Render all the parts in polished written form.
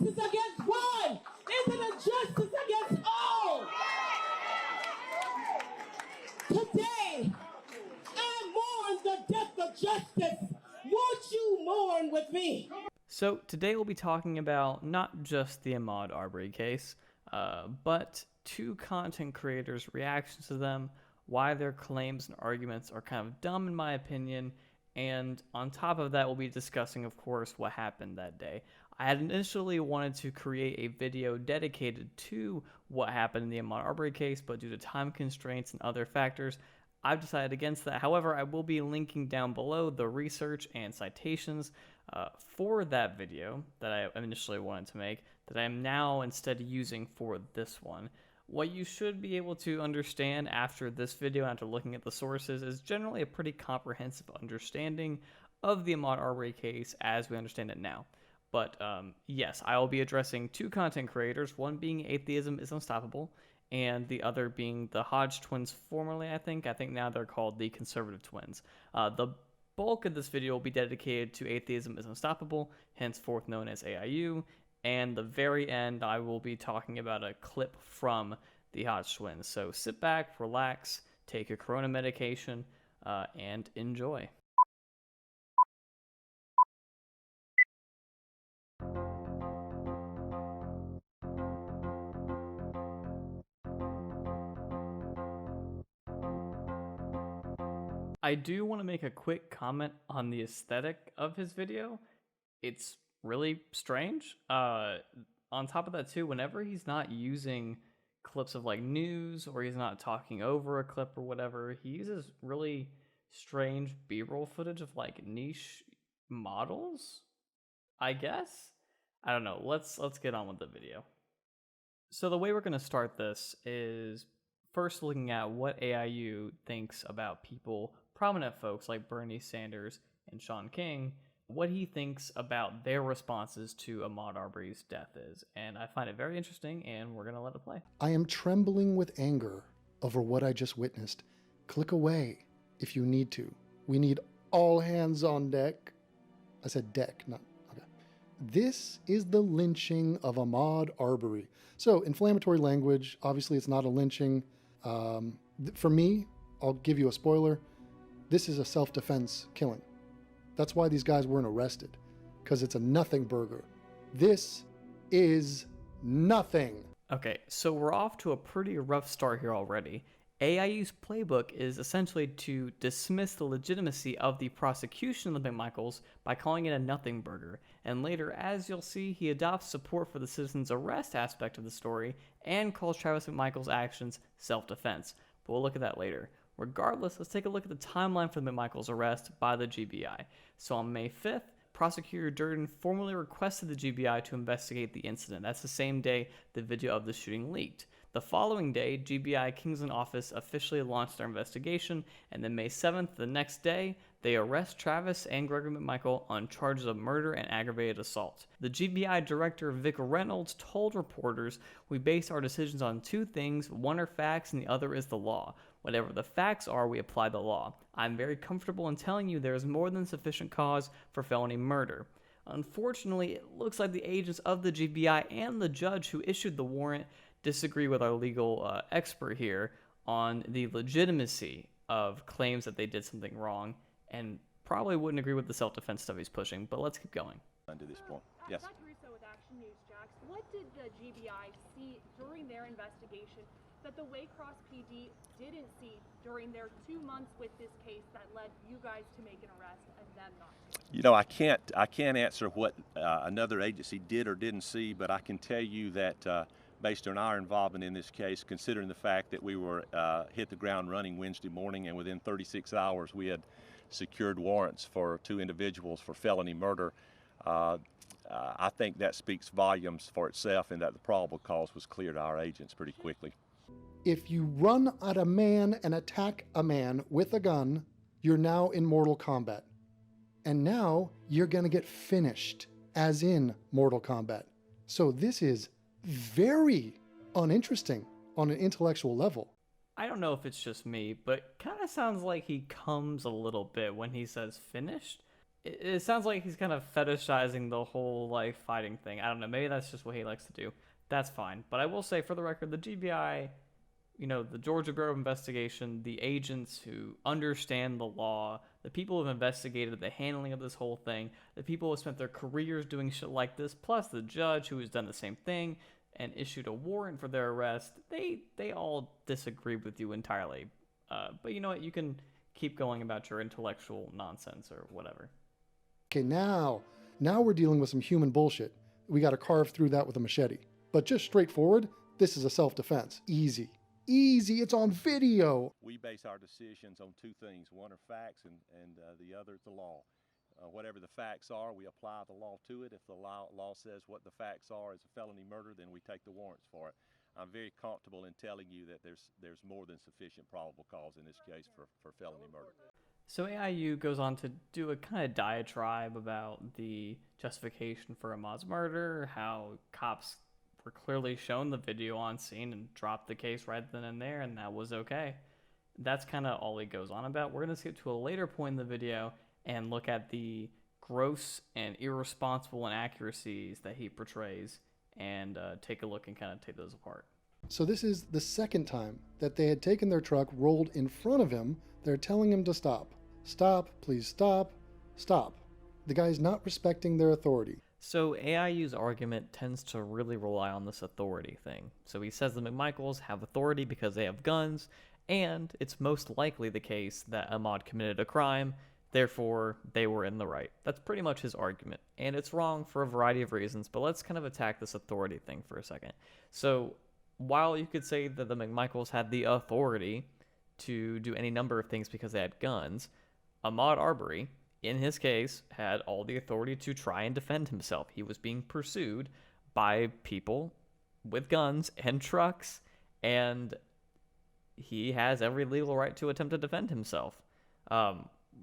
justice against one? Is it a justice against all? Today, I mourn the death of justice. Won't you mourn with me? So today we'll be talking about not just the Ahmaud Arbery case, but two content creators' reactions to them, why their claims and arguments are kind of dumb in my opinion, and on top of that we'll be discussing, of course, what happened that day. I had initially wanted to create a video dedicated to what happened in the Ahmaud Arbery case, but due to time constraints and other factors, I've decided against that. However, I will be linking down below the research and citations for that video that I initially wanted to make that I am now instead using for this one. What you should be able to understand after this video, after looking at the sources, is generally a pretty comprehensive understanding of the Ahmaud Arbery case as we understand it now. But yes, I will be addressing two content creators, one being Atheism is Unstoppable, and the other being the Hodge twins formerly, I think now they're called the Conservative Twins. The bulk of this video will be dedicated to Atheism is Unstoppable, henceforth known as AIU, and the very end I will be talking about a clip from the Hodge twins. So sit back, relax, take your corona medication, and enjoy. I do want to make a quick comment on the aesthetic of his video. It's really strange. On top of that too, whenever he's not using clips of like news or he's not talking over a clip or whatever, he uses really strange B-roll footage of like niche models, I guess. I don't know. Let's get on with the video. So the way we're going to start this is first looking at what AIU thinks about people, prominent folks like Bernie Sanders and Sean King, what he thinks about their responses to Ahmaud Arbery's death is. And I find it very interesting, and we're going to let it play. I am trembling with anger over what I just witnessed. Click away if you need to. We need all hands on deck. I said deck, not okay. This is the lynching of Ahmaud Arbery. So inflammatory language, obviously it's not a lynching. For me, I'll give you a spoiler. This is a self-defense killing. That's why these guys weren't arrested, because it's a nothing burger. This is nothing. Okay, so we're off to a pretty rough start here already. AIU's playbook is essentially to dismiss the legitimacy of the prosecution of the McMichaels by calling it a nothing burger, and later, as you'll see, he adopts support for the citizen's arrest aspect of the story and calls Travis McMichael's actions self-defense. But we'll look at that later. Regardless, let's take a look at the timeline for the McMichaels' arrest by the GBI. So on May 5th, Prosecutor Durden formally requested the GBI to investigate the incident. That's the same day the video of the shooting leaked. The following day, GBI Kingsland office officially launched their investigation, and then May 7th, the next day, they arrest Travis and Gregory McMichael on charges of murder and aggravated assault. The GBI director, Vic Reynolds, told reporters, "We base our decisions on two things. One are facts and the other is the law. Whatever the facts are, we apply the law. I'm very comfortable in telling you there is more than sufficient cause for felony murder." Unfortunately, it looks like the agents of the GBI and the judge who issued the warrant disagree with our legal expert here on the legitimacy of claims that they did something wrong, and probably wouldn't agree with the self-defense stuff he's pushing, but let's keep going. To this point. Yes. Dr. Russo with Action News, Jax. What did the GBI see during their investigation that the Waycross PD didn't see during their 2 months with this case that led you guys to make an arrest and them not to? You know, I can't answer what another agency did or didn't see, but I can tell you that based on our involvement in this case, considering the fact that we were hit the ground running Wednesday morning, and within 36 hours we had secured warrants for 2 individuals for felony murder, I think that speaks volumes for itself, and that the probable cause was clear to our agents pretty quickly. If you run at a man and attack a man with a gun, you're now in Mortal Kombat. And now you're going to get finished, as in Mortal Kombat. So this is very uninteresting on an intellectual level. I don't know if it's just me, but kind of sounds like he comes a little bit when he says finished. it sounds like he's kind of fetishizing the whole like fighting thing. I don't know. Maybe that's just what he likes to do. That's fine. But I will say, for the record, the GBI, the Georgia Bureau of Investigation, the agents who understand the law, the people who have investigated the handling of this whole thing, the people who have spent their careers doing shit like this, plus the judge who has done the same thing and issued a warrant for their arrest, they all disagree with you entirely. But you know what? You can keep going about your intellectual nonsense or whatever. Okay, now we're dealing with some human bullshit. We got to carve through that with a machete. But just straightforward, this is a self-defense. Easy. It's on video. We base our decisions on two things. One are facts and the other is the law. Whatever the facts are, we apply the law to it. If the law says what the facts are is a felony murder, then we take the warrants for it. I'm very comfortable in telling you that there's more than sufficient probable cause in this case for felony murder. So AIU goes on to do a kind of diatribe about the justification for Ahmaud's murder, how cops were clearly shown the video on scene and dropped the case right then and there, and that was okay. That's kind of all he goes on about. We're going to skip to a later point in the video and look at the gross and irresponsible inaccuracies that he portrays and take a look and kind of take those apart. So this is the second time that they had taken their truck, rolled in front of him. They're telling him to stop. Stop, please stop, stop. The guy's not respecting their authority. So AIU's argument tends to really rely on this authority thing. So he says the McMichaels have authority because they have guns, and it's most likely the case that Ahmaud committed a crime, therefore they were in the right. That's pretty much his argument, and it's wrong for a variety of reasons, but let's kind of attack this authority thing for a second. So while you could say that the McMichaels had the authority to do any number of things because they had guns, Ahmaud Arbery, in his case, had all the authority to try and defend himself. He was being pursued by people with guns and trucks, and he has every legal right to attempt to defend himself.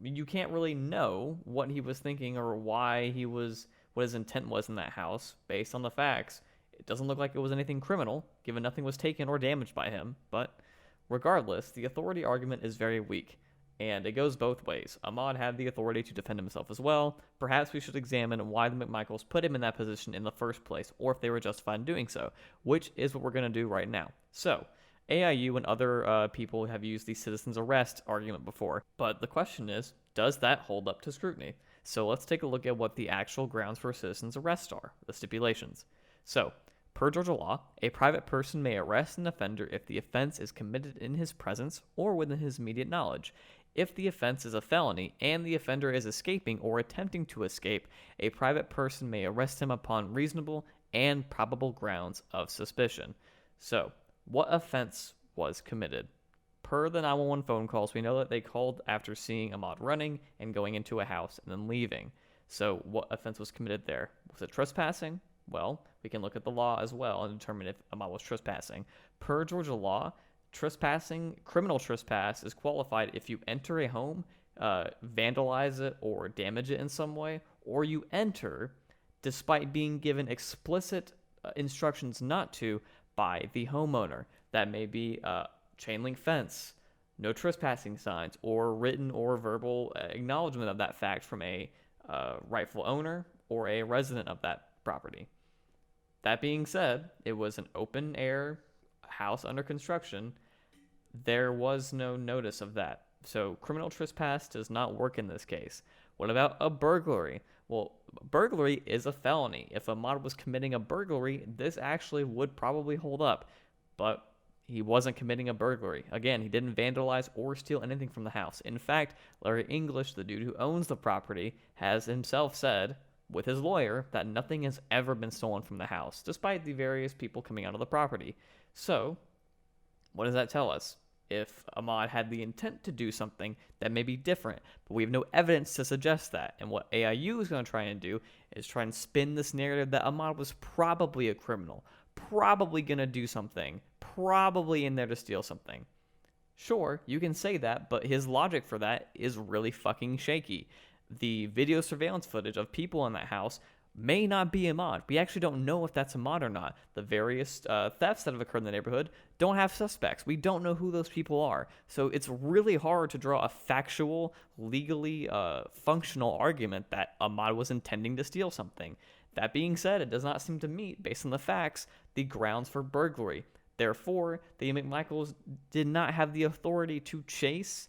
You can't really know what he was thinking or what his intent was in that house based on the facts. It doesn't look like it was anything criminal, given nothing was taken or damaged by him, but regardless, the authority argument is very weak. And it goes both ways. Ahmaud had the authority to defend himself as well. Perhaps we should examine why the McMichaels put him in that position in the first place, or if they were justified in doing so, which is what we're going to do right now. So, AIU and other people have used the citizen's arrest argument before, but the question is, does that hold up to scrutiny? So let's take a look at what the actual grounds for a citizen's arrest are, the stipulations. So, per Georgia law, a private person may arrest an offender if the offense is committed in his presence or within his immediate knowledge. If the offense is a felony and the offender is escaping or attempting to escape, a private person may arrest him upon reasonable and probable grounds of suspicion. So, what offense was committed? Per the 911 phone calls, we know that they called after seeing Ahmaud running and going into a house and then leaving. So, what offense was committed there? Was it trespassing? Well, we can look at the law as well and determine if Ahmaud was trespassing. Per Georgia law, criminal trespass is qualified if you enter a home, vandalize it or damage it in some way, or you enter despite being given explicit instructions not to by the homeowner. That may be chain link fence, no trespassing signs, or written or verbal acknowledgement of that fact from a rightful owner or a resident of that property. That being said, it was an open air house under construction. There was no notice of that. So criminal trespass does not work in this case. What about a burglary? Well, burglary is a felony. If Ahmaud was committing a burglary, this actually would probably hold up. But he wasn't committing a burglary. Again, he didn't vandalize or steal anything from the house. In fact, Larry English, the dude who owns the property, has himself said, with his lawyer, that nothing has ever been stolen from the house, despite the various people coming out of the property. So, what does that tell us? If Ahmaud had the intent to do something, that may be different, but we have no evidence to suggest that. And what AIU is going to try and do is try and spin this narrative that Ahmaud was probably a criminal, probably going to do something, probably in there to steal something. Sure, you can say that, but his logic for that is really fucking shaky. The video surveillance footage of people in that house may not be Ahmaud. We actually don't know if that's Ahmaud or not. The various thefts that have occurred in the neighborhood don't have suspects. We don't know who those people are. So it's really hard to draw a factual, legally functional argument that Ahmaud was intending to steal something. That being said, it does not seem to meet, based on the facts, the grounds for burglary. Therefore, the McMichaels did not have the authority to chase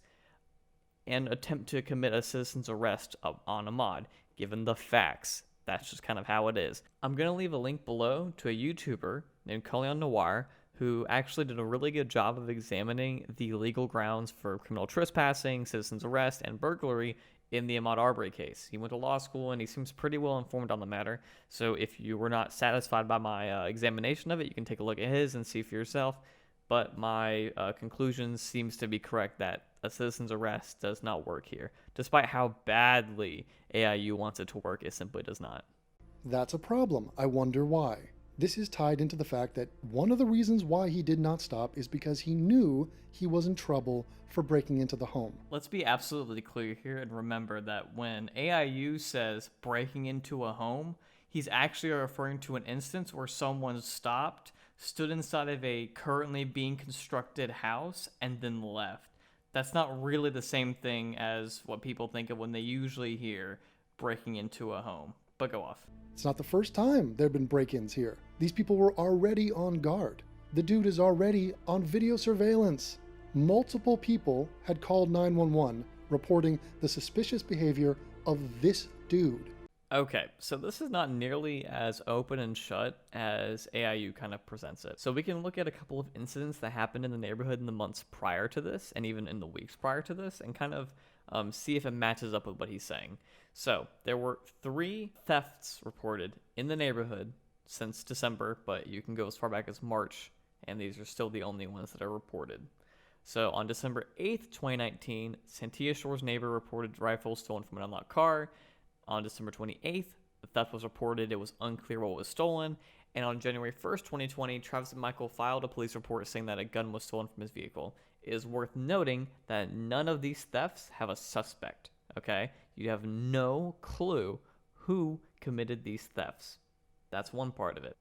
and attempt to commit a citizen's arrest on Ahmaud, given the facts. That's just kind of how it is. I'm going to leave a link below to a YouTuber named Colin Noir, who actually did a really good job of examining the legal grounds for criminal trespassing, citizen's arrest, and burglary in the Ahmaud Arbery case. He went to law school and he seems pretty well informed on the matter. So if you were not satisfied by my examination of it, you can take a look at his and see for yourself. But my conclusion seems to be correct that a citizen's arrest does not work here. Despite how badly AIU wants it to work, it simply does not. That's a problem. I wonder why. This is tied into the fact that one of the reasons why he did not stop is because he knew he was in trouble for breaking into the home. Let's be absolutely clear here and remember that when AIU says breaking into a home, he's actually referring to an instance where someone stopped, stood inside of a currently being constructed house, and then left. That's not really the same thing as what people think of when they usually hear breaking into a home. But go off. It's not the first time there have been break-ins here. These people were already on guard. The dude is already on video surveillance. Multiple people had called 911 reporting the suspicious behavior of this dude. Okay, so this is not nearly as open and shut as AIU kind of presents it. So we can look at a couple of incidents that happened in the neighborhood in the months prior to this, and even in the weeks prior to this, and kind of see if it matches up with what he's saying. So there were 3 thefts reported in the neighborhood since December, but you can go as far back as March, and these are still the only ones that are reported. So on December 8th, 2019, Santia Shore's neighbor reported rifles stolen from an unlocked car. On December 28th, the theft was reported. It was unclear what was stolen. And on January 1st, 2020, Travis McMichael filed a police report saying that a gun was stolen from his vehicle. It is worth noting that none of these thefts have a suspect, okay? You have no clue who committed these thefts. That's one part of it.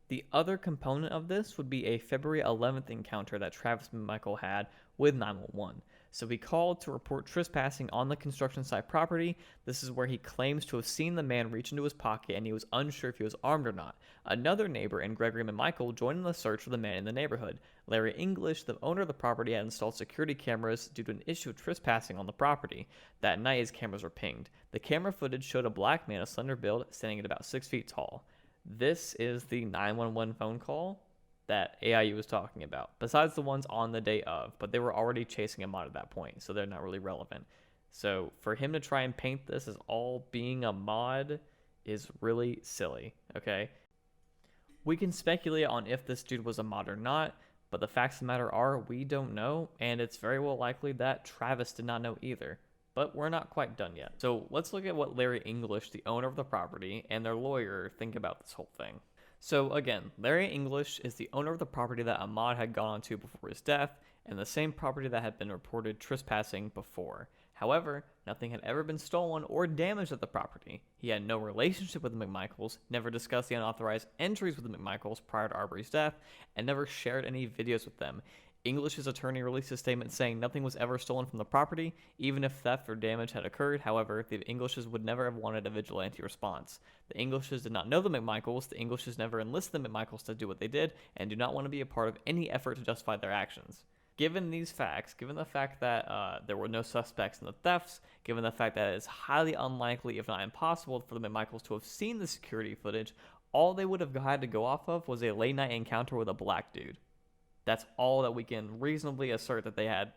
The other component of this would be a February 11th encounter that Travis McMichael had with 911. So he called to report trespassing on the construction site property. This is where he claims to have seen the man reach into his pocket and he was unsure if he was armed or not. Another neighbor and Gregory McMichael joined in the search for the man in the neighborhood. Larry English, the owner of the property, had installed security cameras due to an issue of trespassing on the property. That night, his cameras were pinged. The camera footage showed a black man of slender build standing at about 6 feet tall. This is the 911 phone call that AIU was talking about, besides the ones on the day of, but they were already chasing Ahmaud at that point, so they're not really relevant. So for him to try and paint this as all being Ahmaud is really silly, okay? We can speculate on if this dude was Ahmaud or not, but the facts of the matter are we don't know, and it's very well likely that Travis did not know either. But we're not quite done yet. So let's look at what Larry English, the owner of the property, and their lawyer think about this whole thing. So again, Larry English is the owner of the property that Ahmaud had gone to before his death, and the same property that had been reported trespassing before. However, nothing had ever been stolen or damaged at the property. He had no relationship with the McMichaels, never discussed the unauthorized entries with the McMichaels prior to Arbery's death, and never shared any videos with them. English's attorney released a statement saying nothing was ever stolen from the property, even if theft or damage had occurred. However, the Englishes would never have wanted a vigilante response. The Englishes did not know the McMichaels, the Englishes never enlisted the McMichaels to do what they did, and do not want to be a part of any effort to justify their actions. Given these facts, given the fact that there were no suspects in the thefts, given the fact that it is highly unlikely, if not impossible, for the McMichaels to have seen the security footage, all they would have had to go off of was a late-night encounter with a black dude. That's all that we can reasonably assert that they had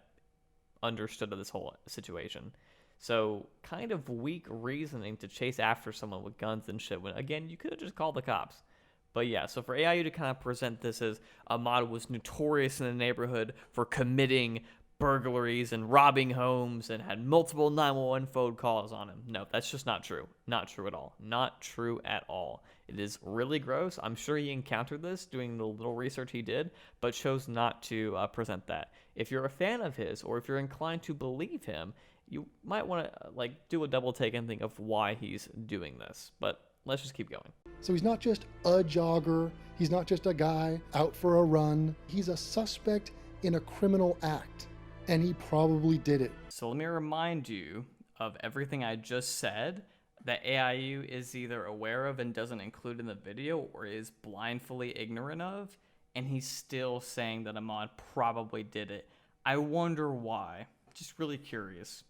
understood of this whole situation. So, kind of weak reasoning to chase after someone with guns and shit when, again, you could have just called the cops. But yeah, so for AIU to kind of present this as Ahmaud was notorious in the neighborhood for committing burglaries and robbing homes and had multiple 911 phone calls on him. No, that's just not true. Not true at all. Not true at all. It is really gross. I'm sure he encountered this doing the little research he did, but chose not to present that. If you're a fan of his, or if you're inclined to believe him, you might want to do a double take and think of why he's doing this. But let's just keep going. So he's not just a jogger. He's not just a guy out for a run. He's a suspect in a criminal act, and he probably did it. So let me remind you of everything I just said that AIU is either aware of and doesn't include in the video, or is blindly ignorant of, and he's still saying that Ahmaud probably did it. I wonder why. Just really curious.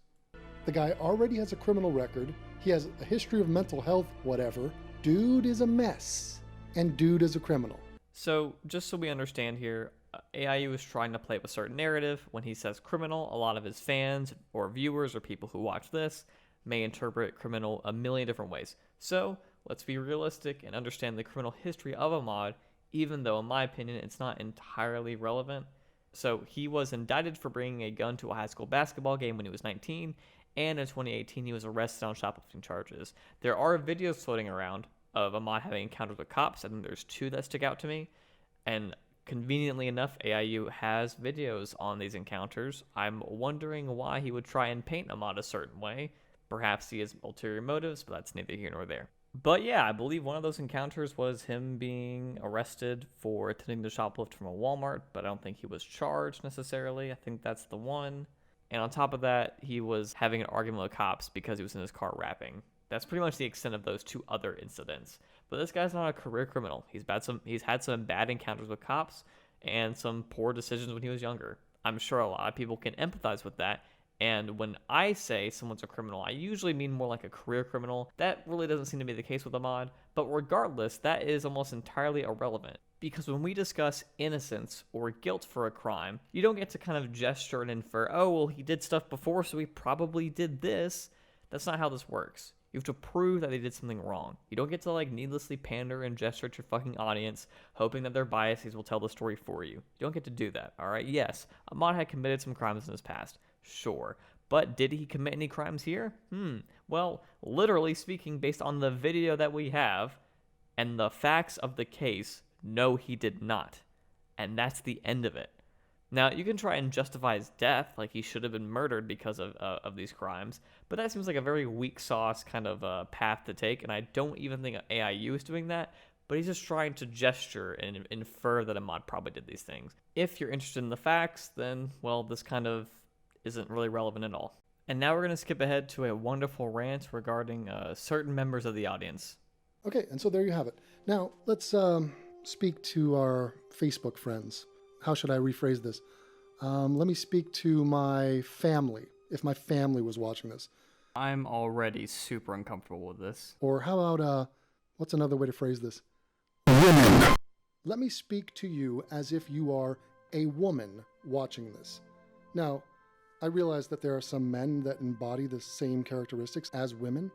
The guy already has a criminal record. He has a history of mental health, whatever. Dude is a mess, and dude is a criminal. So just so we understand here, AIU is trying to play up a certain narrative. When he says criminal, a lot of his fans or viewers or people who watch this may interpret criminal a million different ways. So let's be realistic and understand the criminal history of Ahmaud, even though in my opinion it's not entirely relevant. So he was indicted for bringing a gun to a high school basketball game when he was 19, and in 2018 he was arrested on shoplifting charges. There are videos floating around of Ahmaud having encounters with cops. I think there's 2 that stick out to me, and conveniently enough, AIU has videos on these encounters. I'm wondering why he would try and paint Ahmaud a certain way. Perhaps he has ulterior motives, but that's neither here nor there. But yeah, I believe one of those encounters was him being arrested for attempting to shoplift from a Walmart, but I don't think he was charged necessarily. I think that's the one. And on top of that, he was having an argument with cops because he was in his car rapping. That's pretty much the extent of those 2 other incidents. But this guy's not a career criminal. He's had some bad encounters with cops and some poor decisions when he was younger. I'm sure a lot of people can empathize with that. And when I say someone's a criminal, I usually mean more like a career criminal. That really doesn't seem to be the case with Ahmaud. But regardless, that is almost entirely irrelevant. Because when we discuss innocence or guilt for a crime, you don't get to kind of gesture and infer, oh, well, he did stuff before, so he probably did this. That's not how this works. You have to prove that they did something wrong. You don't get to like needlessly pander and gesture at your fucking audience, hoping that their biases will tell the story for you. You don't get to do that, all right? Yes, Ahmaud had committed some crimes in his past. Sure. But did he commit any crimes here? Well, literally speaking, based on the video that we have and the facts of the case, no, he did not. And that's the end of it. Now, you can try and justify his death, like he should have been murdered because of these crimes, but that seems like a very weak sauce kind of path to take, and I don't even think AIU is doing that, but he's just trying to gesture and infer that Ahmaud probably did these things. If you're interested in the facts, then, well, this kind of isn't really relevant at all. And now we're going to skip ahead to a wonderful rant regarding certain members of the audience. Okay, and so there you have it. Now, let's speak to our Facebook friends. How should I rephrase this? Let me speak to my family, if my family was watching this. I'm already super uncomfortable with this. Or how about, what's another way to phrase this? Women. Let me speak to you as if you are a woman watching this. Now, I realize that there are some men that embody the same characteristics as women.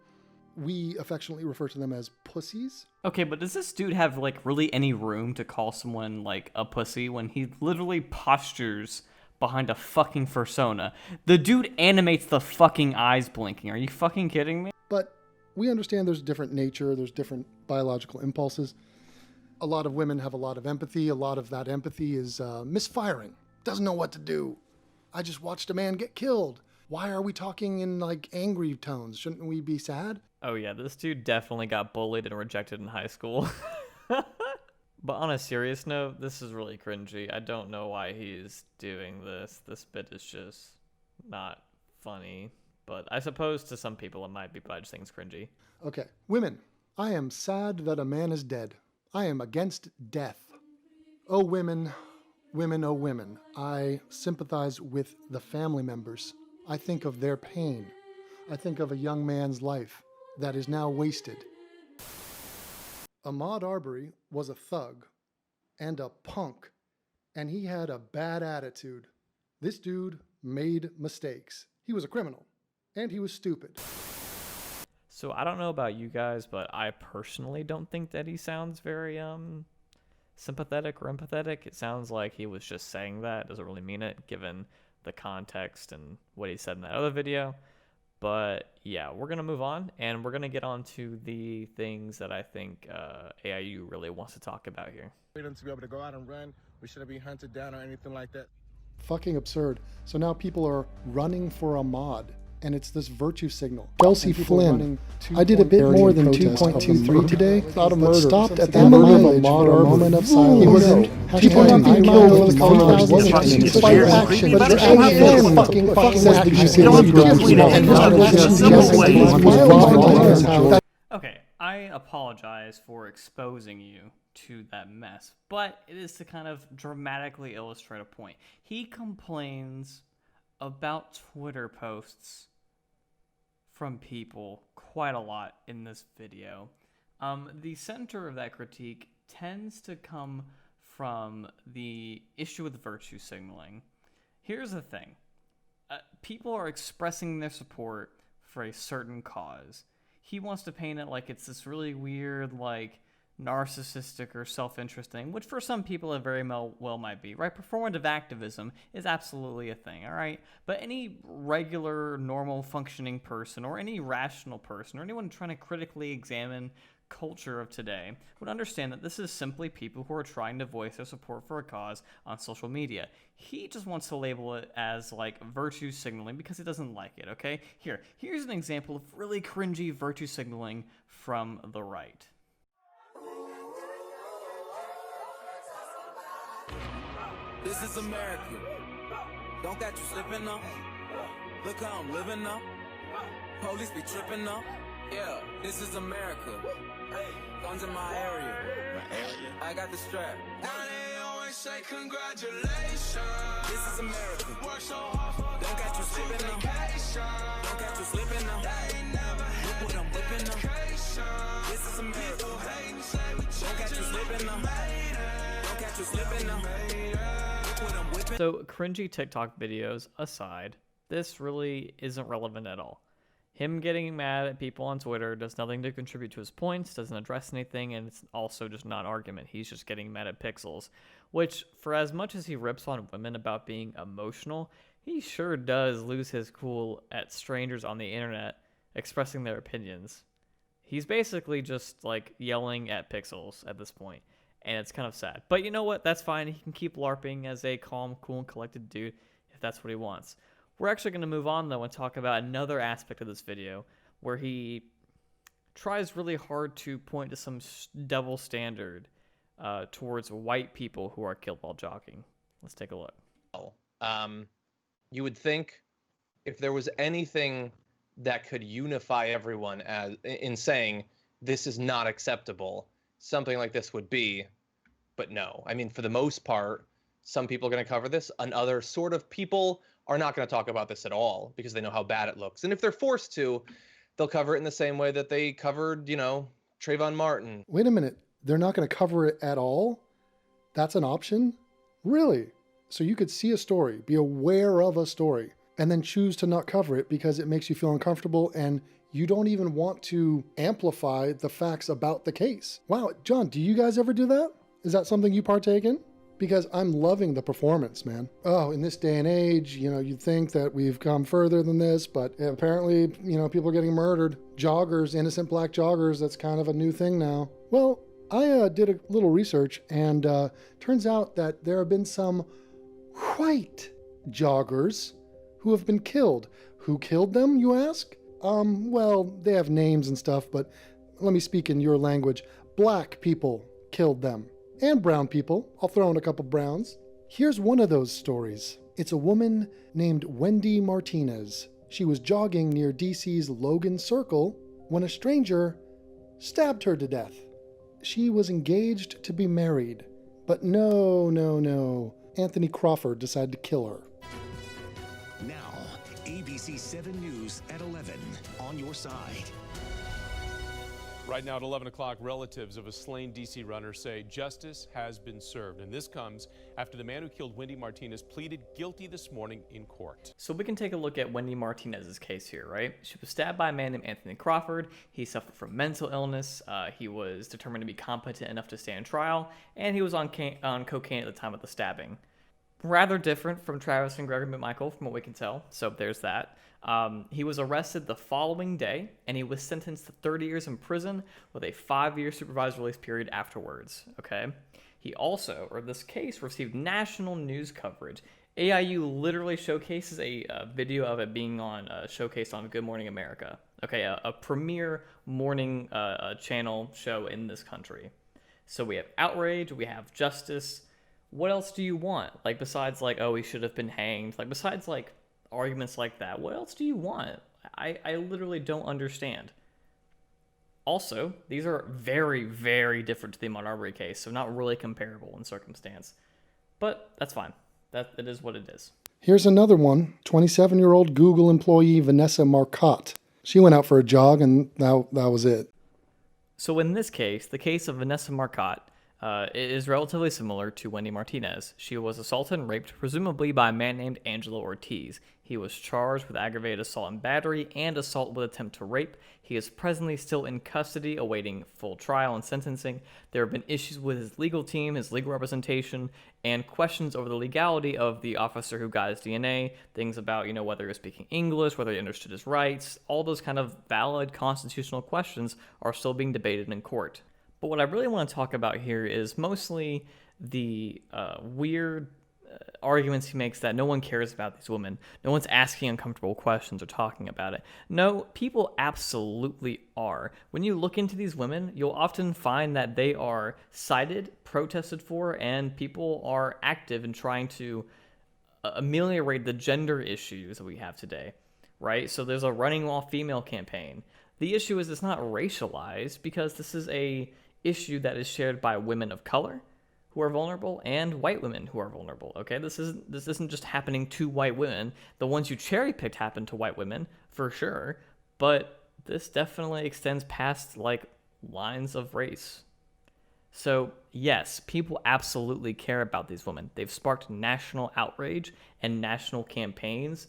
We affectionately refer to them as pussies. Okay, but does this dude have, like, really any room to call someone, like, a pussy when he literally postures behind a fucking fursona? The dude animates the fucking eyes blinking. Are you fucking kidding me? But we understand there's different nature, there's different biological impulses. A lot of women have a lot of empathy. A lot of that empathy is misfiring. Doesn't know what to do. I just watched a man get killed. Why are we talking in, like, angry tones? Shouldn't we be sad? Oh yeah, this dude definitely got bullied and rejected in high school. But on a serious note, this is really cringy. I don't know why he's doing this. This bit is just not funny. But I suppose to some people it might be, but I just think it's cringy. Okay. Women, I am sad that a man is dead. I am against death. Oh, women, women, oh, women. I sympathize with the family members. I think of their pain. I think of a young man's life that is now wasted. Ahmaud Arbery was a thug and a punk, and he had a bad attitude. This dude made mistakes. He was a criminal, and he was stupid. So I don't know about you guys, but I personally don't think that he sounds very sympathetic or empathetic. It sounds like he was just saying that, doesn't really mean it, given the context and what he said in that other video. But yeah, we're going to move on, and we're going to get on to the things that I think AIU really wants to talk about here. Freedom to be able to go out and run. We shouldn't be hunted down or anything like that. Fucking absurd. So now people are running for Ahmaud, and it's this virtue signal. Chelsea Flynn. I did a bit more than 2.23 today. Not a murder. Stopped at the moment for a moment of silence. It wasn't. People are not being killed for the cause. It's by your action. But it's action. Fucking action. Okay, I apologize for exposing you to that mess, but it is to kind of dramatically illustrate a point. He complains about Twitter posts from people quite a lot in this video. The center of that critique tends to come from the issue with virtue signaling. Here's the thing. People are expressing their support for a certain cause. He wants to paint it like it's this really weird, like, narcissistic or self-interest thing, which for some people it very well might be, right? Performative activism is absolutely a thing, all right? But any regular, normal, functioning person, or any rational person, or anyone trying to critically examine culture of today would understand that this is simply people who are trying to voice their support for a cause on social media. He just wants to label it as like virtue signaling because he doesn't like it, okay? Here's an example of really cringy virtue signaling from the right. This is America. Don't got you slipping up. Look how I'm living up. Police be tripping up. Yeah, this is America. Guns in my area. I got the strap. Now they always say congratulations. This is America. Work so hard for don't got you slipping up. Don't got you slipping up. Look what I'm whipping up. This is America. Don't got you slipping up. Don't got you slipping up. So, cringy TikTok videos aside, this really isn't relevant at all. Him getting mad at people on Twitter does nothing to contribute to his points, doesn't address anything, and it's also just not argument. He's just getting mad at pixels, which, for as much as he rips on women about being emotional, he sure does lose his cool at strangers on the internet expressing their opinions. He's basically just, like, yelling at pixels at this point. And it's kind of sad. But you know what? That's fine. He can keep LARPing as a calm, cool, and collected dude if that's what he wants. We're actually going to move on, though, and talk about another aspect of this video where he tries really hard to point to some double standard towards white people who are killed while jogging. Let's take a look. You would think if there was anything that could unify everyone as in saying this is not acceptable, something like this would be, but no. I mean, for the most part, some people are going to cover this, and other sort of people are not going to talk about this at all because they know how bad it looks. And if they're forced to, they'll cover it in the same way that they covered, you know, Trayvon Martin. Wait a minute. They're not going to cover it at all? That's an option? Really? So you could see a story, be aware of a story, and then choose to not cover it because it makes you feel uncomfortable and you don't even want to amplify the facts about the case. Wow, John, do you guys ever do that? Is that something you partake in? Because I'm loving the performance, man. Oh, in this day and age, you know, you'd think that we've come further than this, but apparently, you know, people are getting murdered. Joggers, innocent black joggers, that's kind of a new thing now. Well, I did a little research, and turns out that there have been some white joggers who have been killed. Who killed them, you ask? Well, they have names and stuff, but let me speak in your language. Black people killed them. And brown people. I'll throw in a couple browns. Here's one of those stories. It's a woman named Wendy Martinez. She was jogging near DC's Logan Circle when a stranger stabbed her to death. She was engaged to be married. But no. Anthony Crawford decided to kill her. Now, ABC 7 News at 11 on your side. Right now at 11 o'clock, relatives of a slain D.C. runner say justice has been served. And this comes after the man who killed Wendy Martinez pleaded guilty this morning in court. So we can take a look at Wendy Martinez's case here, right? She was stabbed by a man named Anthony Crawford. He suffered from mental illness. He was determined to be competent enough to stand trial. And he was on cocaine at the time of the stabbing. Rather different from Travis and Gregory McMichael from what we can tell. So there's that. He was arrested the following day, and he was sentenced to 30 years in prison with a 5-year supervised release period afterwards, okay? He also, or this case, received national news coverage AIU literally showcases a video of it being showcased on Good Morning America. Okay, a premier morning channel show in this country. So we have outrage, we have justice. What else do you want? Like, besides, like, oh, he should have been hanged. Like, besides, like, arguments like that, what else do you want? I literally don't understand. Also, these are very, very different to the Ahmaud Arbery case, so not really comparable in circumstance. But that's fine. It is what it is. Here's another one. 27-year-old Google employee Vanessa Marcotte. She went out for a jog, and that was it. So in this case, the case of Vanessa Marcotte, it is relatively similar to Wendy Martinez. She was assaulted and raped, presumably by a man named Angelo Ortiz. He was charged with aggravated assault and battery and assault with attempt to rape. He is presently still in custody, awaiting full trial and sentencing. There have been issues with his legal team, his legal representation, and questions over the legality of the officer who got his DNA, things about, whether he was speaking English, whether he understood his rights. All those kind of valid constitutional questions are still being debated in court. But what I really want to talk about here is mostly the weird arguments he makes that no one cares about these women. No one's asking uncomfortable questions or talking about it. No, people absolutely are. When you look into these women, you'll often find that they are cited, protested for, and people are active in trying to ameliorate the gender issues that we have today, right? So there's a Running While Female campaign. The issue is it's not racialized because this is a issue that is shared by women of color who are vulnerable and white women who are vulnerable. Okay, this isn't just happening to white women. The ones you cherry picked happen to white women for sure, but this definitely extends past like lines of race. So yes, people absolutely care about these women. They've sparked national outrage and national campaigns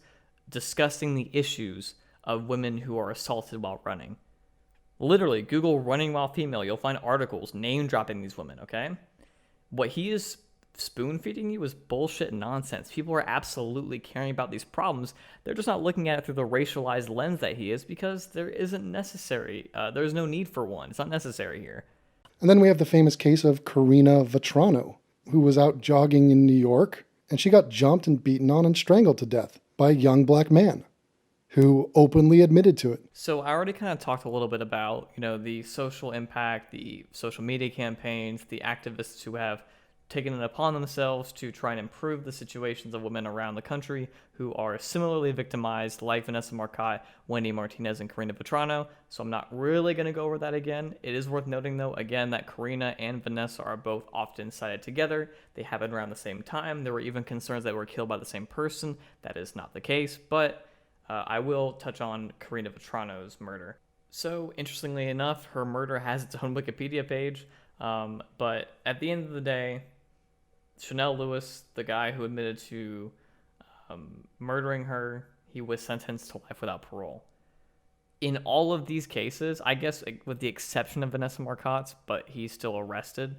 discussing the issues of women who are assaulted while running. Literally, Google running while female. You'll find articles name dropping these women, okay? What he is spoon feeding you is bullshit nonsense. People are absolutely caring about these problems. They're just not looking at it through the racialized lens that he is because there isn't necessary. There's no need for one. It's not necessary here. And then we have the famous case of Karina Vetrano, who was out jogging in New York, and she got jumped and beaten on and strangled to death by a young black man who openly admitted to it. So I already kind of talked a little bit about, the social impact, the social media campaigns, the activists who have taken it upon themselves to try and improve the situations of women around the country who are similarly victimized, like Vanessa Marcotte, Wendy Martinez, and Karina Vetrano. So I'm not really going to go over that again. It is worth noting, though, again, that Karina and Vanessa are both often cited together. They happened around the same time. There were even concerns that they were killed by the same person. That is not the case, but I will touch on Karina Vetrano's murder. So, interestingly enough, her murder has its own Wikipedia page, but at the end of the day, Chanel Lewis, the guy who admitted to murdering her, he was sentenced to life without parole. In all of these cases, I guess with the exception of Vanessa Marcotte's, but he's still arrested,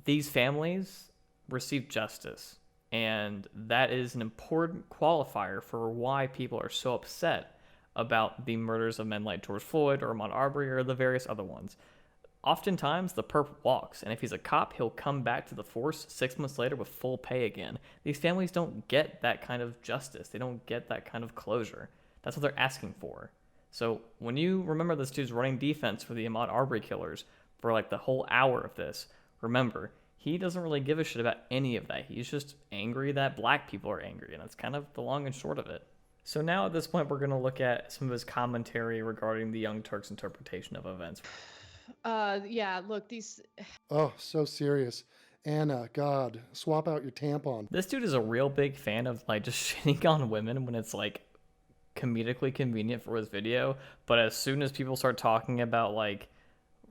these families received justice. And that is an important qualifier for why people are so upset about the murders of men like George Floyd or Ahmaud Arbery or the various other ones. Oftentimes, the perp walks, and if he's a cop, he'll come back to the force 6 months later with full pay again. These families don't get that kind of justice. They don't get that kind of closure. That's what they're asking for. So when you remember this dude's running defense for the Ahmaud Arbery killers for like the whole hour of this, remember, he doesn't really give a shit about any of that. He's just angry that black people are angry, and that's kind of the long and short of it. So now at this point, we're going to look at some of his commentary regarding the Young Turks' interpretation of events. Yeah, look, these... Oh, so serious. Anna, God, swap out your tampon. This dude is a real big fan of like just shitting on women when it's like comedically convenient for his video, but as soon as people start talking about like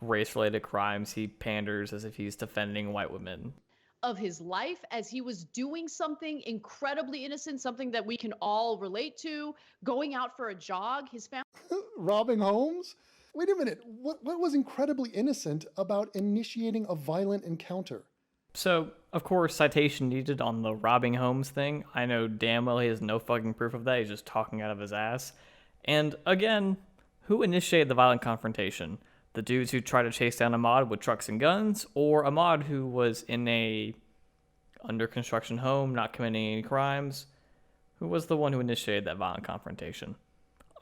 race-related crimes, he panders as if he's defending white women. Of his life as he was doing something incredibly innocent, something that we can all relate to, going out for a jog, his family... Robbing homes? Wait a minute, what was incredibly innocent about initiating a violent encounter? So, of course, citation needed on the robbing homes thing. I know damn well he has no fucking proof of that. He's just talking out of his ass. And again, who initiated the violent confrontation? The dudes who tried to chase down Ahmaud with trucks and guns, or Ahmaud who was in a under construction home, not committing any crimes. Who was the one who initiated that violent confrontation?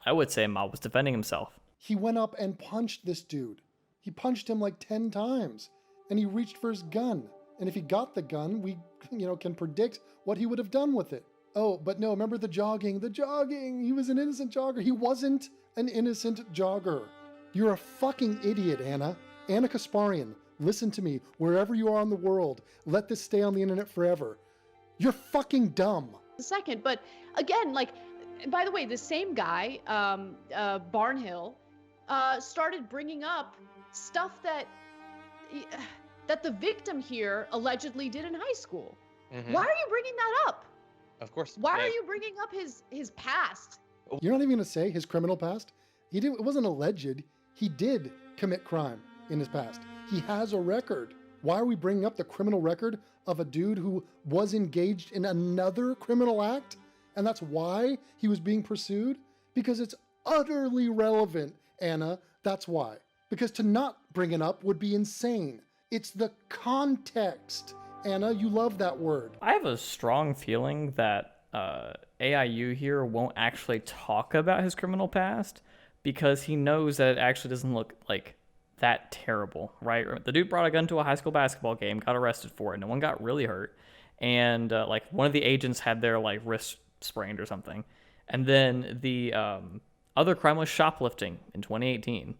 I would say Ahmaud was defending himself. He went up and punched this dude. He punched him like 10 times, and he reached for his gun. And if he got the gun, we, can predict what he would have done with it. Oh, but no, remember the jogging. The jogging! He was an innocent jogger. He wasn't an innocent jogger. You're a fucking idiot, Anna. Anna Kasparian, listen to me. Wherever you are in the world, let this stay on the internet forever. You're fucking dumb. A second, but again, like, by the way, the same guy, Barnhill, started bringing up stuff that the victim here allegedly did in high school. Mm-hmm. Why are you bringing that up? Of course. Why are you bringing up his past? You're not even going to say his criminal past? It wasn't alleged. He did commit crime in his past. He has a record. Why are we bringing up the criminal record of a dude who was engaged in another criminal act? And that's why he was being pursued? Because it's utterly relevant, Anna. That's why. Because to not bring it up would be insane. It's the context. Anna, you love that word. I have a strong feeling that AIU here won't actually talk about his criminal past because he knows that it actually doesn't look like that terrible, right? The dude brought a gun to a high school basketball game, got arrested for it. No one got really hurt. And one of the agents had their wrist sprained or something. And then the other crime was shoplifting in 2018.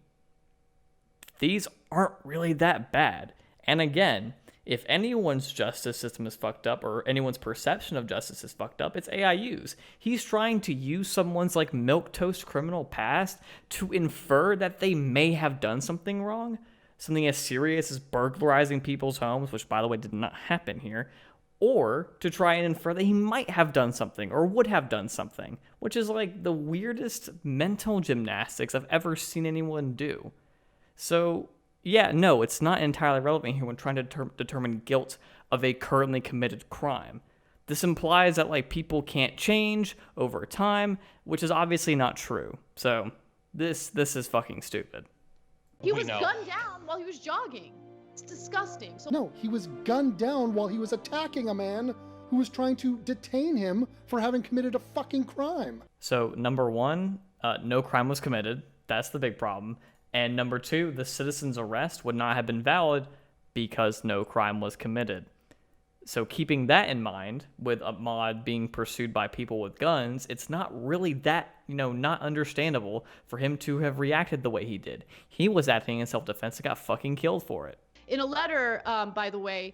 These aren't really that bad. And again, if anyone's justice system is fucked up or anyone's perception of justice is fucked up, it's AIU's. He's trying to use someone's milquetoast criminal past to infer that they may have done something wrong. Something as serious as burglarizing people's homes, which by the way did not happen here, or to try and infer that he might have done something or would have done something, which is the weirdest mental gymnastics I've ever seen anyone do. So yeah, no, it's not entirely relevant here when trying to determine guilt of a currently committed crime. This implies that people can't change over time, which is obviously not true. So this is fucking stupid. He was gunned down while he was jogging. It's disgusting. No, he was gunned down while he was attacking a man who was trying to detain him for having committed a fucking crime. So number one, no crime was committed. That's the big problem. And number two, the citizen's arrest would not have been valid because no crime was committed. So keeping that in mind, with Ahmaud being pursued by people with guns, it's not really that, not understandable for him to have reacted the way he did. He was acting in self-defense and got fucking killed for it. In a letter, by the way,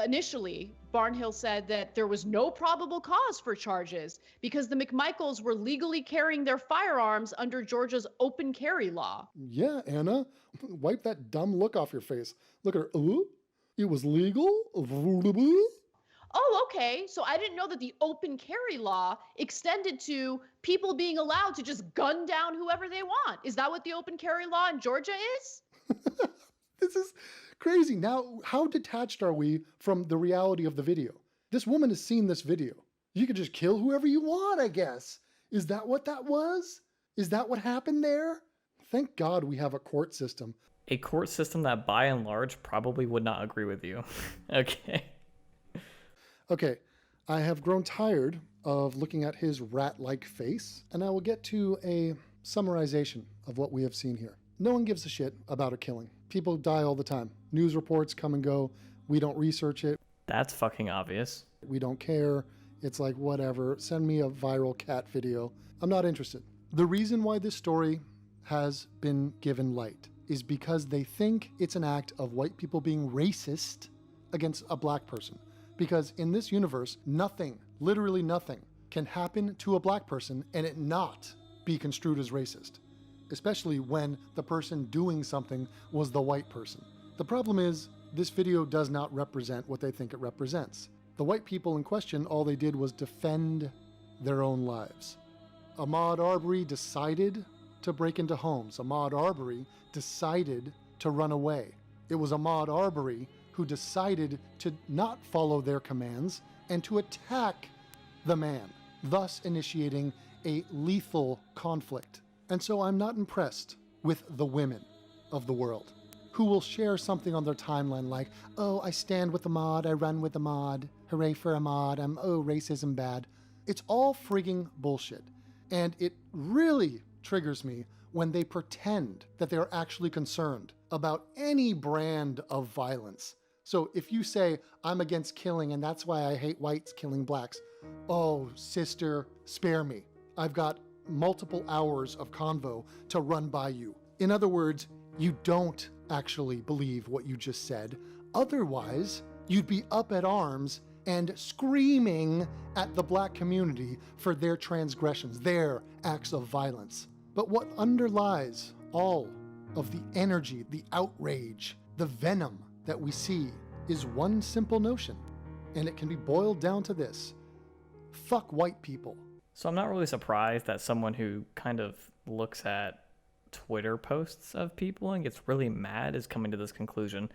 initially, Barnhill said that there was no probable cause for charges because the McMichaels were legally carrying their firearms under Georgia's open carry law. Yeah, Anna, wipe that dumb look off your face. Look at her. Ooh, it was legal? Oh, okay. So I didn't know that the open carry law extended to people being allowed to just gun down whoever they want. Is that what the open carry law in Georgia is? This is crazy. Now, how detached are we from the reality of the video? This woman has seen this video. You could just kill whoever you want, I guess. Is that what that was? Is that what happened there? Thank God we have a court system. A court system that, by and large, probably would not agree with you. Okay. Okay, I have grown tired of looking at his rat-like face, and I will get to a summarization of what we have seen here. No one gives a shit about a killing. People die all the time. News reports come and go. We don't research it. That's fucking obvious. We don't care. It's like, whatever. Send me a viral cat video. I'm not interested. The reason why this story has been given light is because they think it's an act of white people being racist against a black person. Because in this universe, nothing, literally nothing, can happen to a black person and it not be construed as racist. Especially when the person doing something was the white person. The problem is, this video does not represent what they think it represents. The white people in question, all they did was defend their own lives. Ahmaud Arbery decided to break into homes. Ahmaud Arbery decided to run away. It was Ahmaud Arbery who decided to not follow their commands and to attack the man, thus initiating a lethal conflict. And so I'm not impressed with the women of the world. who will share something on their timeline like, oh, I stand with Ahmaud, I run with Ahmaud, hooray for Ahmaud, oh, racism bad. It's all frigging bullshit. And it really triggers me when they pretend that they're actually concerned about any brand of violence. So if you say, I'm against killing and that's why I hate whites killing blacks, oh, sister, spare me. I've got multiple hours of convo to run by you. In other words, you don't actually believe what you just said. Otherwise, you'd be up at arms and screaming at the black community for their transgressions, their acts of violence. But what underlies all of the energy, the outrage, the venom that we see is one simple notion, and it can be boiled down to this: fuck white people. So I'm not really surprised that someone who kind of looks at Twitter posts of people and gets really mad is coming to this conclusion.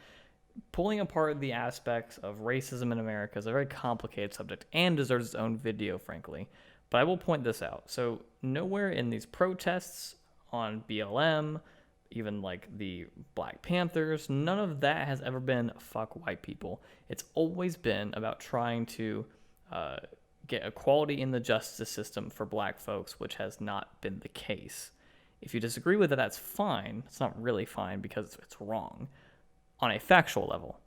Pulling apart the aspects of racism in America is a very complicated subject and deserves its own video, frankly. But I will point this out. So nowhere in these protests on BLM, even like the Black Panthers, none of that has ever been fuck white people. It's always been about trying to get equality in the justice system for black folks, which has not been the case. If you disagree with it, that's fine. It's not really fine because it's wrong on a factual level,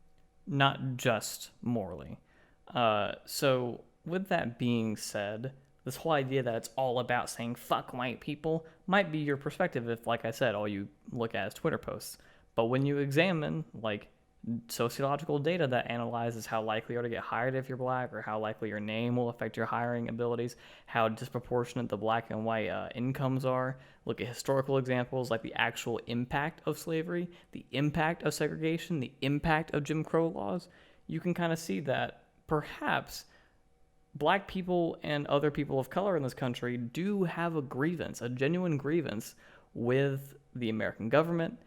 not just morally. So with that being said, this whole idea that it's all about saying fuck white people might be your perspective if, like I said, all you look at is Twitter posts. But when you examine like sociological data that analyzes how likely you are to get hired if you're black, or how likely your name will affect your hiring abilities, how disproportionate the black and white incomes are, look at historical examples like the actual impact of slavery, the impact of segregation, the impact of Jim Crow laws, you can kind of see that perhaps black people and other people of color in this country do have a grievance, a genuine grievance with the American government,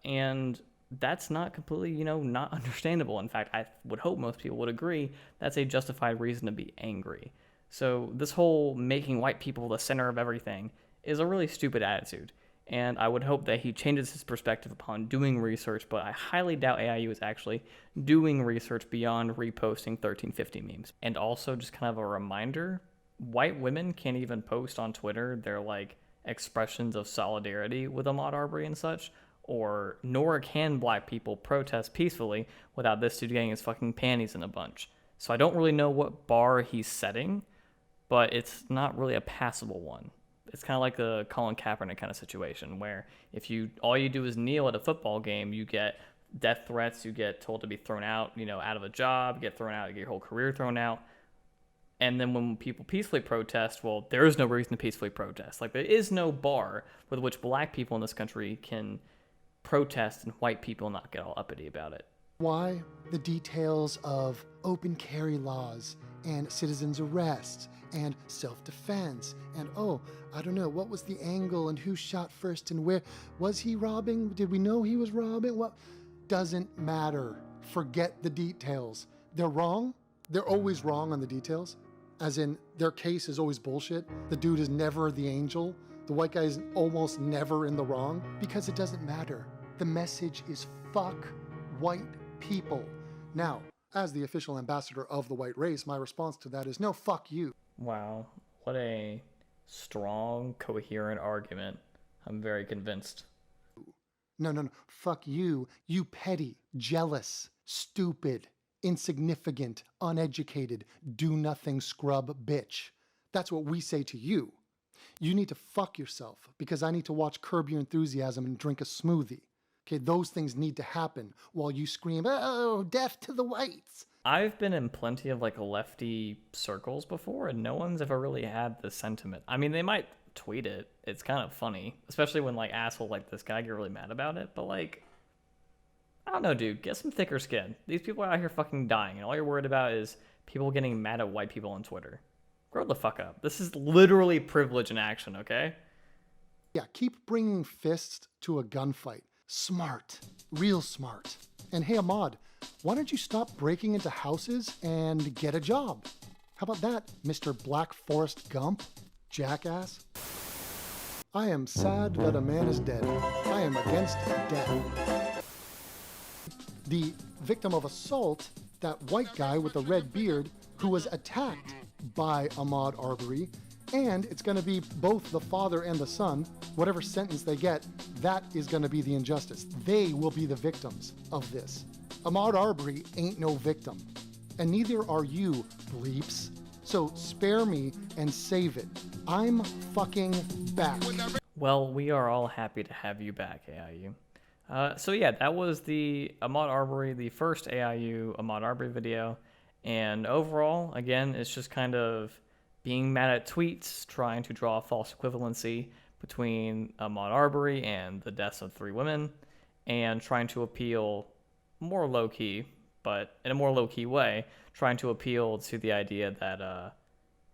and that's not completely, not understandable. In fact, I would hope most people would agree that's a justified reason to be angry. So this whole making white people the center of everything is a really stupid attitude. And I would hope that he changes his perspective upon doing research, but I highly doubt AIU is actually doing research beyond reposting 1350 memes. And also, just kind of a reminder, white women can't even post on Twitter their like expressions of solidarity with Ahmaud Arbery and such, nor can black people protest peacefully without this dude getting his fucking panties in a bunch. So I don't really know what bar he's setting, but it's not really a passable one. It's kind of like the Colin Kaepernick kind of situation where if all you do is kneel at a football game, you get death threats, you get told to be thrown out, out of a job, you get thrown out, you get your whole career thrown out. And then when people peacefully protest, well, there is no reason to peacefully protest. Like, there is no bar with which black people in this country can protest and white people not get all uppity about it. Why the details of open carry laws and citizens' arrests and self-defense and, I don't know, what was the angle and who shot first and where? Was he robbing? Did we know he was robbing? What? Doesn't matter. Forget the details. They're wrong. They're always wrong on the details. As in, their case is always bullshit. The dude is never the angel. The white guy is almost never in the wrong because it doesn't matter. The message is fuck white people. Now, as the official ambassador of the white race, my response to that is no, fuck you. Wow, what a strong, coherent argument. I'm very convinced. No, fuck you. You petty, jealous, stupid, insignificant, uneducated, do-nothing scrub bitch. That's what we say to you. You need to fuck yourself because I need to watch Curb Your Enthusiasm and drink a smoothie. Okay, those things need to happen while you scream, oh, death to the whites. I've been in plenty of like lefty circles before, and no one's ever really had the sentiment. I mean, they might tweet it. It's kind of funny, especially when like assholes like this guy get really mad about it. But like, I don't know, dude, get some thicker skin. These people are out here fucking dying, and all you're worried about is people getting mad at white people on Twitter. Grow the fuck up. This is literally privilege in action, okay? Yeah, keep bringing fists to a gunfight. Smart. Real smart. And hey, Ahmaud, why don't you stop breaking into houses and get a job? How about that, Mr. Black Forest Gump? Jackass. I am sad that a man is dead. I am against death. The victim of assault, that white guy with the red beard who was attacked by Ahmaud Arbery, and it's going to be both the father and the son. Whatever sentence they get, that is going to be the injustice. They will be the victims of this. Ahmaud Arbery ain't no victim, and neither are you, bleeps. So spare me and save it. I'm fucking back. Well, we are all happy to have you back, AIU. So yeah, that was the Ahmaud Arbery, the first AIU Ahmaud Arbery video. And overall, again, it's just kind of being mad at tweets, trying to draw a false equivalency between Ahmaud Arbery and the deaths of 3 women, and trying to appeal more low-key, but in a more low-key way, trying to appeal to the idea that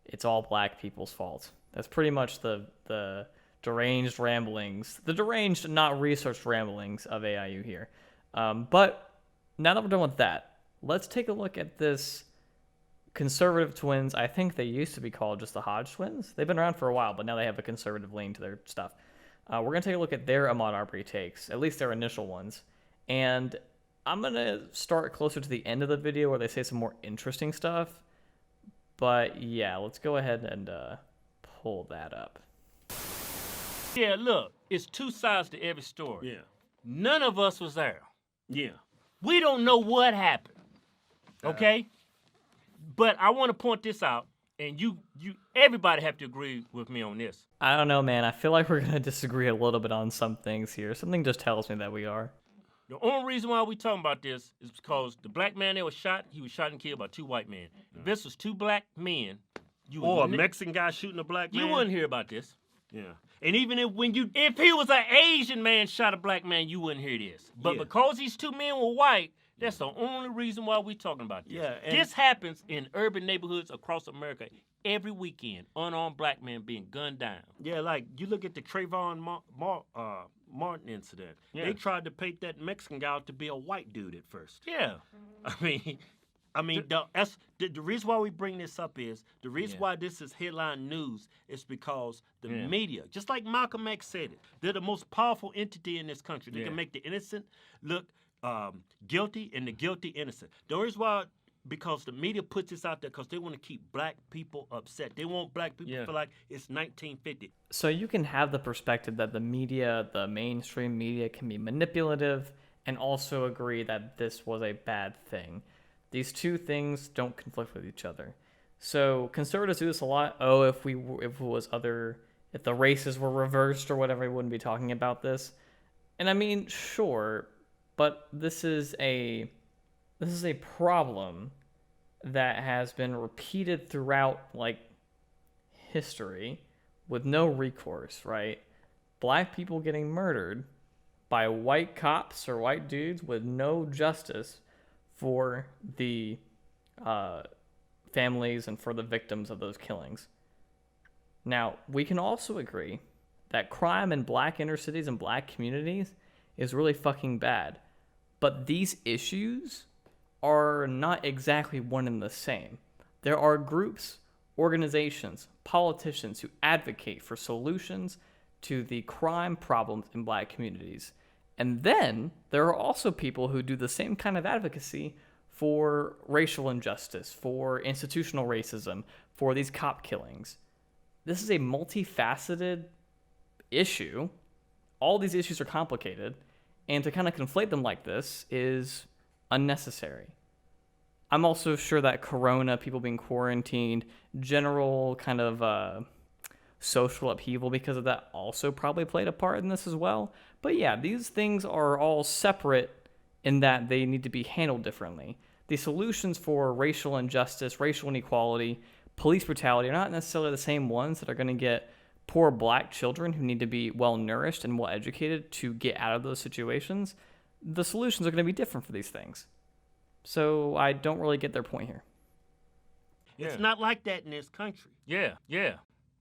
it's all black people's fault. That's pretty much the deranged ramblings, the deranged, not researched ramblings of AIU here. But now that we're done with that, let's take a look at this conservative twins. I think they used to be called just the Hodge twins. They've been around for a while, but now they have a conservative lean to their stuff. We're going to take a look at their Ahmaud Arbery takes, at least their initial ones. And I'm going to start closer to the end of the video where they say some more interesting stuff. But yeah, let's go ahead and pull that up. Yeah, look, it's 2 sides to every story. Yeah. None of us was there. Yeah. We don't know what happened. Okay? But I want to point this out, and everybody have to agree with me on this. I don't know, man. I feel like we're going to disagree a little bit on some things here. Something just tells me that we are. The only reason why we talking about this is because the black man that was shot, he was shot and killed by 2 white men. If this was 2 black men, or a Mexican guy shooting a black man, you wouldn't hear about this. Yeah. And even if he was an Asian man shot a black man, you wouldn't hear this. But because these 2 men were white, that's the only reason why we're talking about this. Yeah, this happens in urban neighborhoods across America every weekend. Unarmed black men being gunned down. Yeah, like you look at the Trayvon Martin incident. Yeah. They tried to paint that Mexican guy out to be a white dude at first. Yeah. I mean, the reason why we bring this up is, the reason why this is headline news is because the media, just like Malcolm X said it, they're the most powerful entity in this country. They can make the innocent look guilty and the guilty innocent. The reason why, because the media puts this out there because they want to keep black people upset. They want black people to feel like it's 1950. So you can have the perspective that the media, the mainstream media, can be manipulative, and also agree that this was a bad thing. These 2 things don't conflict with each other. So conservatives do this a lot. Oh, if the races were reversed or whatever, we wouldn't be talking about this. And I mean, sure, but this is a problem that has been repeated throughout history with no recourse, right? Black people getting murdered by white cops or white dudes with no justice for the families and for the victims of those killings. Now, we can also agree that crime in black inner cities and black communities is really fucking bad. But these issues are not exactly one and the same. There are groups, organizations, politicians who advocate for solutions to the crime problems in black communities. And then there are also people who do the same kind of advocacy for racial injustice, for institutional racism, for these cop killings. This is a multifaceted issue. All these issues are complicated, and to kind of conflate them like this is unnecessary. I'm also sure that Corona, people being quarantined, general kind of social upheaval because of that also probably played a part in this as well. But yeah, these things are all separate in that they need to be handled differently. The solutions for racial injustice, racial inequality, police brutality are not necessarily the same ones that are going to get poor black children who need to be well-nourished and well-educated to get out of those situations. The solutions are going to be different for these things. So I don't really get their point here. It's not like that in this country. Yeah.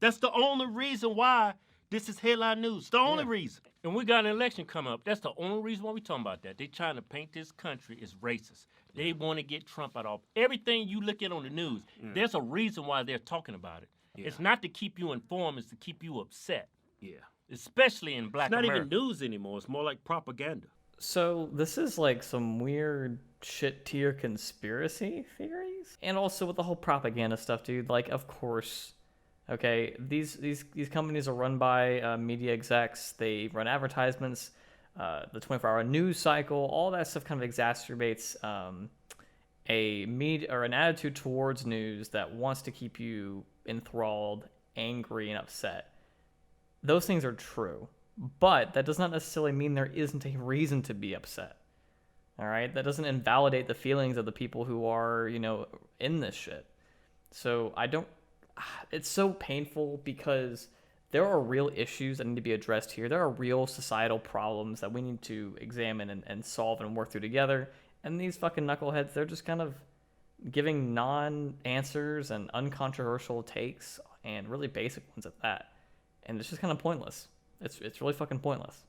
That's the only reason why this is headline news. The only reason. And we got an election coming up. That's the only reason why we talking about that. They trying to paint this country as racist. They want to get Trump out of everything you look at on the news. There's a reason why they're talking about it. It's not to keep you informed. It's to keep you upset. Yeah. Especially in black America. It's not even news anymore. It's more like propaganda. So this is like some weird shit tier conspiracy theories, and also with the whole propaganda stuff, dude. Like, of course, okay, these companies are run by media execs. They run advertisements, the 24-hour news cycle. All that stuff kind of exacerbates an attitude towards news that wants to keep you enthralled, angry, and upset. Those things are true. But that does not necessarily mean there isn't a reason to be upset. All right? That doesn't invalidate the feelings of the people who are, in this shit. So it's so painful because there are real issues that need to be addressed here. There are real societal problems that we need to examine and solve and work through together. And these fucking knuckleheads, they're just kind of giving non-answers and uncontroversial takes and really basic ones at that. And it's just kind of pointless. It's really fucking pointless.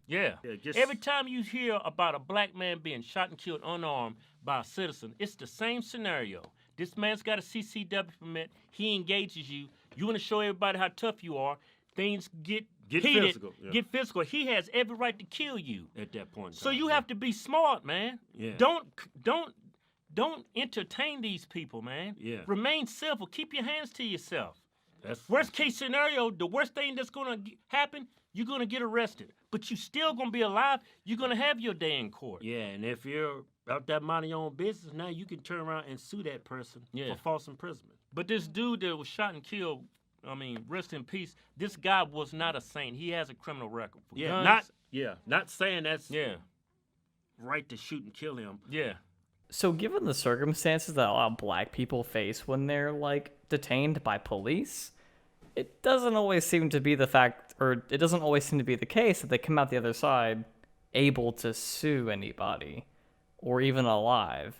Yeah. Every time you hear about a black man being shot and killed unarmed by a citizen, it's the same scenario. This man's got a CCW permit. He engages you. You want to show everybody how tough you are. Things get heated, physical. Yeah. Get physical. He has every right to kill you At that point. So you have to be smart, man. Yeah. Don't entertain these people, man. Yeah. Remain civil. Keep your hands to yourself. That's Worst case scenario, the worst thing that's going to happen, you're going to get arrested. But you still going to be alive. You're going to have your day in court. Yeah, and if you're out there minding your own business, now you can turn around and sue that person for false imprisonment. But this dude that was shot and killed, rest in peace, this guy was not a saint. He has a criminal record for guns. Not saying that's right to shoot and kill him. Yeah. So given the circumstances that a lot of black people face when they're, detained by police, it doesn't always seem to be the case that they come out the other side able to sue anybody or even alive.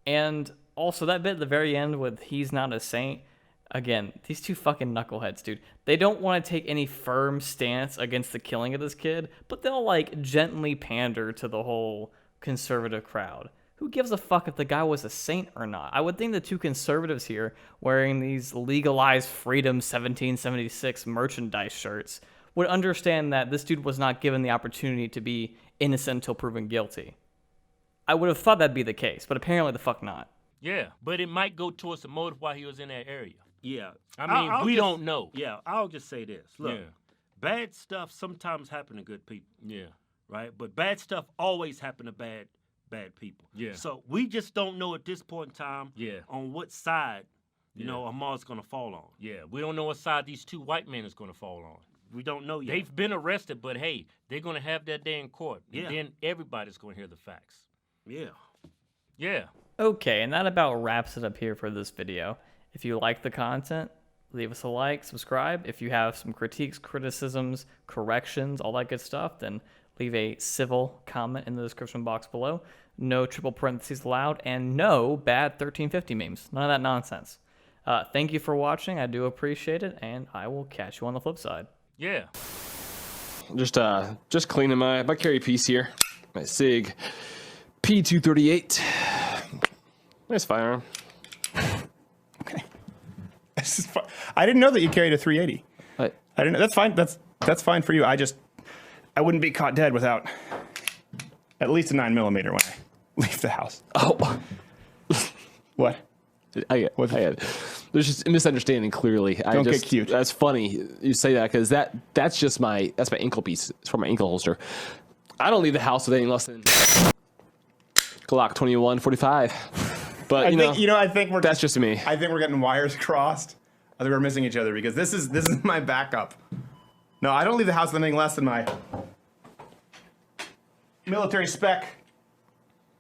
And also that bit at the very end with he's not a saint, again, these two fucking knuckleheads, dude, they don't want to take any firm stance against the killing of this kid, but they'll gently pander to the whole conservative crowd. Who gives a fuck if the guy was a saint or not? I would think the two conservatives here wearing these legalized Freedom 1776 merchandise shirts would understand that this dude was not given the opportunity to be innocent until proven guilty. I would have thought that'd be the case, but apparently the fuck not. Yeah, but it might go towards the motive why he was in that area. Yeah. We don't know. Yeah, I'll just say this. Look, bad stuff sometimes happen to good people. Yeah. Right? But bad stuff always happen to bad people. Yeah. So we just don't know at this point in time on what side, Ahmaud's going to fall on. Yeah, we don't know what side these two white men is going to fall on. We don't know yet. They've been arrested, but hey, they're going to have that day in court. Yeah. And then everybody's going to hear the facts. Yeah. Yeah. Okay, and that about wraps it up here for this video. If you like the content, leave us a like, subscribe. If you have some critiques, criticisms, corrections, all that good stuff, then leave a civil comment in the description box below. No triple parentheses allowed, and no bad 1350 memes. None of that nonsense. Thank you for watching. I do appreciate it, and I will catch you on the flip side. Yeah. Just cleaning my carry piece here. My SIG P238. Nice firearm. Okay. This is fun. I didn't know that you carried a 380. What? I didn't know. That's fine. That's fine for you. I wouldn't be caught dead without at least a 9mm when I leave the house. Oh. What? There's just a misunderstanding. Clearly, Don't get cute. That's funny you say that because that's my ankle piece. It's for my ankle holster. I don't leave the house with anything less than Glock 21-45. But I think that's just me. I think we're getting wires crossed. I think we're missing each other because this is my backup. No, I don't leave the house with anything less than my military spec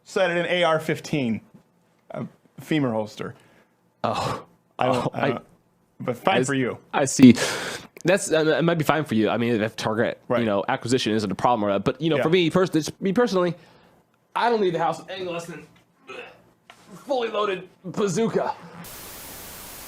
set at an AR-15 femur holster. Oh, but fine for you. I see. It might be fine for you. I mean, if target acquisition isn't a problem, but for me personally, I don't leave the house with anything less than fully loaded bazooka.